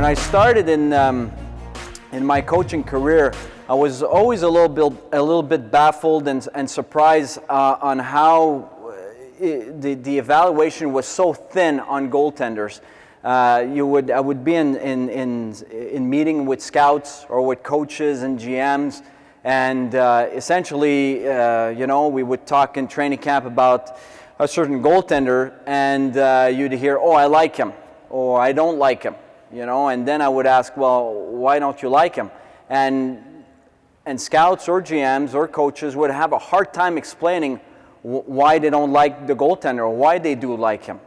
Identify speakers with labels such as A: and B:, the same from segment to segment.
A: When I started in my coaching career, I was always a little bit baffled and surprised on how the evaluation was so thin on goaltenders. I would be in meeting with scouts or with coaches and GMs, and essentially, we would talk in training camp about a certain goaltender, and you'd hear, "Oh, I like him," or "I don't like him," and then I would ask, "Well, why don't you like him?" And scouts or GMs or coaches would have a hard time explaining why they don't like the goaltender or why they do like him,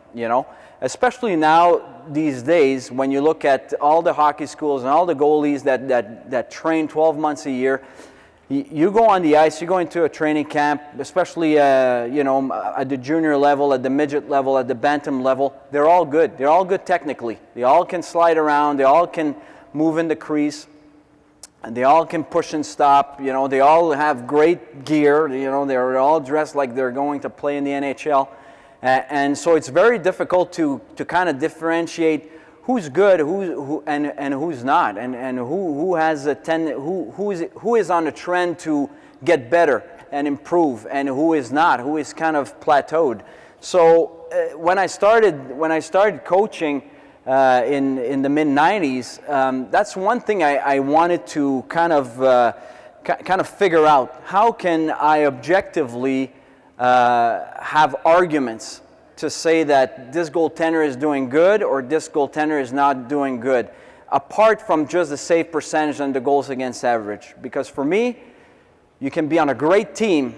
A: Especially now, these days, when you look at all the hockey schools and all the goalies that train 12 months a year, you go on the ice, you go into a training camp, especially at the junior level, at the midget level, at the bantam level, they're all good. They're all good technically. They all can slide around, they all can move in the crease, and they all can push and stop. They all have great gear. They're all dressed like they're going to play in the NHL. And so it's very difficult to kind of differentiate who's good, and who's not, and who has who is on a trend to get better and improve, and who is not, who is kind of plateaued. So when I started coaching in the mid-90s, that's one thing I wanted to kind of figure out. How can I objectively have arguments to say that this goaltender is doing good or this goaltender is not doing good, apart from just the save percentage and the goals against average? Because for me, you can be on a great team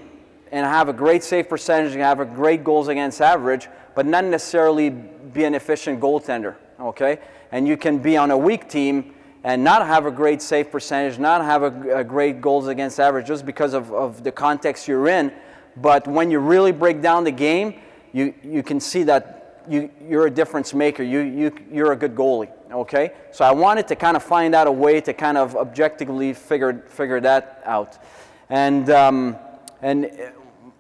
A: and have a great save percentage and have a great goals against average, but not necessarily be an efficient goaltender, okay? And you can be on a weak team and not have a great save percentage, not have a great goals against average just because of the context you're in. But when you really break down the game, you can see that you're a difference maker. You're a good goalie. Okay, so I wanted to kind of find out a way to kind of objectively figure that out, and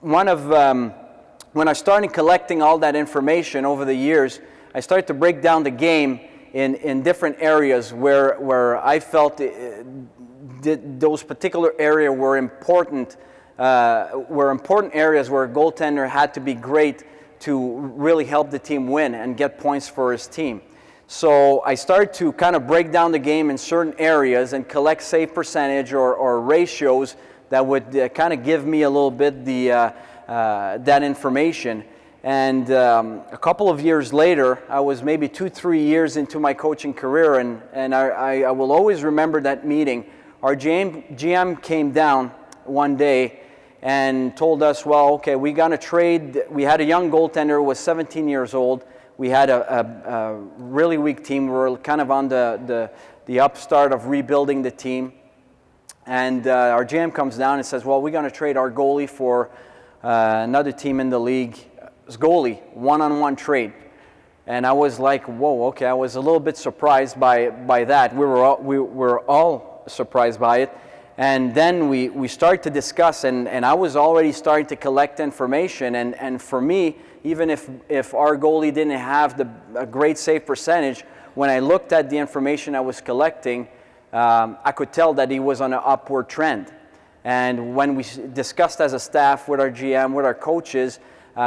A: when I started collecting all that information over the years, I started to break down the game in different areas where I felt those particular areas were important. Were important areas where a goaltender had to be great to really help the team win and get points for his team. So I started to kind of break down the game in certain areas and collect save percentage or ratios that would kind of give me a little bit that information. And a couple of years later, I was maybe 2-3 years into my coaching career, and I will always remember that meeting. Our GM came down one day and told us, well, okay, we're going to trade. We had a young goaltender who was 17 years old. We had a really weak team. We were kind of on the upstart of rebuilding the team. And our GM comes down and says, well, we're going to trade our goalie for another team in the league. It's goalie, one-on-one trade. And I was like, whoa, okay. I was a little bit surprised by that. We were all surprised by it. And then we started to discuss, and I was already starting to collect information. And for me, even if our goalie didn't have a great save percentage, when I looked at the information I was collecting, I could tell that he was on an upward trend. And when we discussed as a staff with our GM, with our coaches,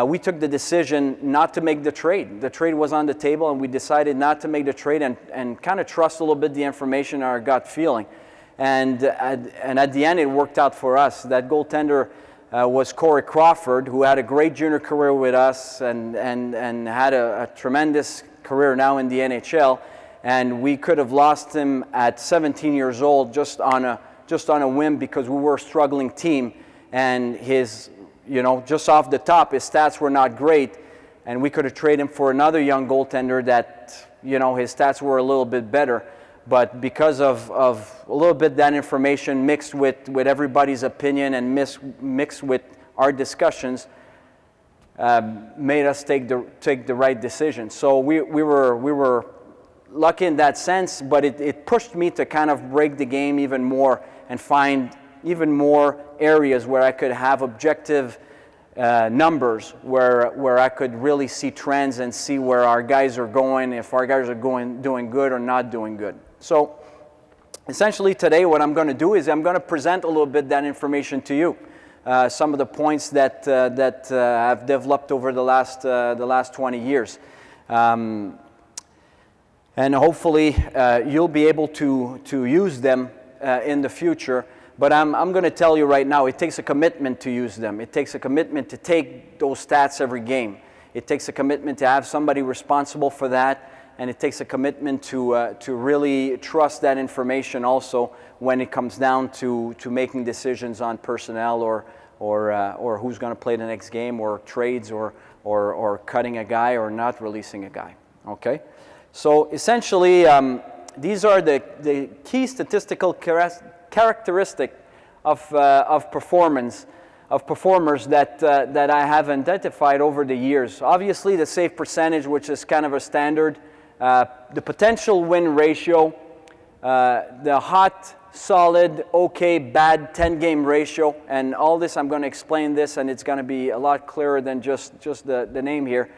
A: we took the decision not to make the trade. The trade was on the table, and we decided not to make the trade and kind of trust a little bit the information in our gut feeling. And at the end, it worked out for us. That goaltender was Corey Crawford, who had a great junior career with us and had a tremendous career now in the NHL. And we could have lost him at 17 years old just on a whim because we were a struggling team. And his, just off the top, his stats were not great. And we could have traded him for another young goaltender that, his stats were a little bit better. But because of a little bit that information mixed with everybody's opinion and mixed with our discussions, made us take the right decision. So we were lucky in that sense, but it pushed me to kind of break the game even more and find even more areas where I could have objective numbers where I could really see trends and see where our guys are going, if our guys are doing good or not doing good. So essentially today what I'm going to do is I'm going to present a little bit that information to you. Some of the points that I've developed over the last 20 years. And hopefully you'll be able to use them in the future. But I'm going to tell you right now, it takes a commitment to use them. It takes a commitment to take those stats every game. It takes a commitment to have somebody responsible for that. And it takes a commitment to really trust that information also when it comes down to making decisions on personnel or who's going to play the next game, or trades, or cutting a guy or not releasing a guy. Okay? So essentially, these are the key statistical characteristic of performers that I have identified over the years. Obviously, the save percentage, which is kind of a standard, the potential win ratio, the hot, solid, okay, bad 10-game ratio, and all this, I'm going to explain this, and it's going to be a lot clearer than just the name here.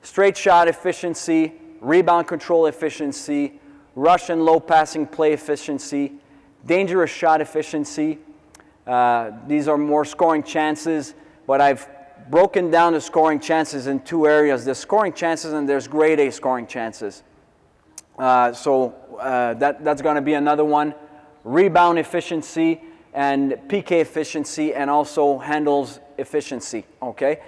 A: Straight shot efficiency, rebound control efficiency, rush and low passing play efficiency, dangerous shot efficiency. These are more scoring chances, but I've broken down the scoring chances in two areas. There's scoring chances and there's grade A scoring chances. That's going to be another one. Rebound efficiency and PK efficiency, and also handles efficiency, okay?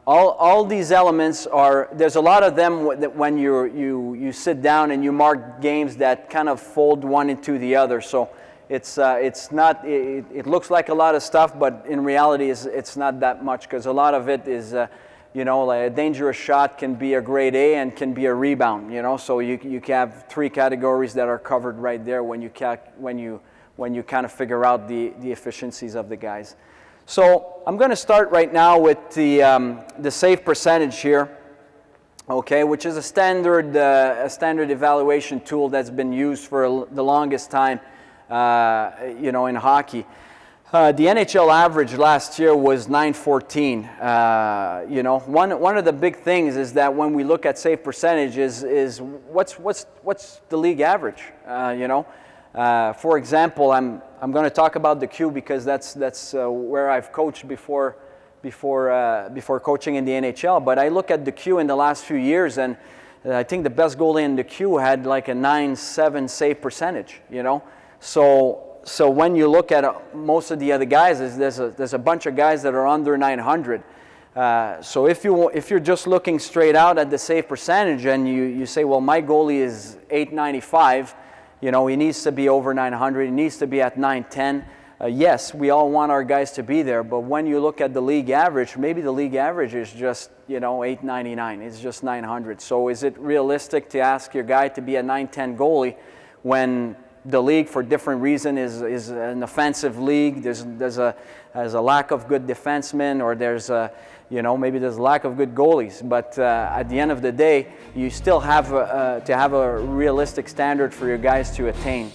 A: All these elements are, there's a lot of them that when you sit down and you mark games that kind of fold one into the other. So it's not, it looks like a lot of stuff, but in reality it's not that much, because a lot of it is, like a dangerous shot can be a grade A and can be a rebound, so you can have three categories that are covered right there when you kind of figure out the efficiencies of the guys. So I'm going to start right now with the save percentage here, okay, which is a standard evaluation tool that's been used for the longest time, in hockey. The NHL average last year was .914. One of the big things is that when we look at save percentage is what's the league average? For example, I'm going to talk about the Q because that's where I've coached before coaching in the NHL. But I look at the Q in the last few years, and I think the best goalie in the Q had like a .97 save percentage. So when you look at most of the other guys, there's a bunch of guys that are under 900. So if you're just looking straight out at the save percentage and you say, well, my goalie is 895, he needs to be over 900, he needs to be at 910. Yes, we all want our guys to be there, but when you look at the league average, maybe the league average is just 899. It's just 900. So is it realistic to ask your guy to be a 910 goalie when the league, for different reasons, is an offensive league? There's a lack of good defensemen, or maybe there's a lack of good goalies. But at the end of the day, you still have to have a realistic standard for your guys to attain.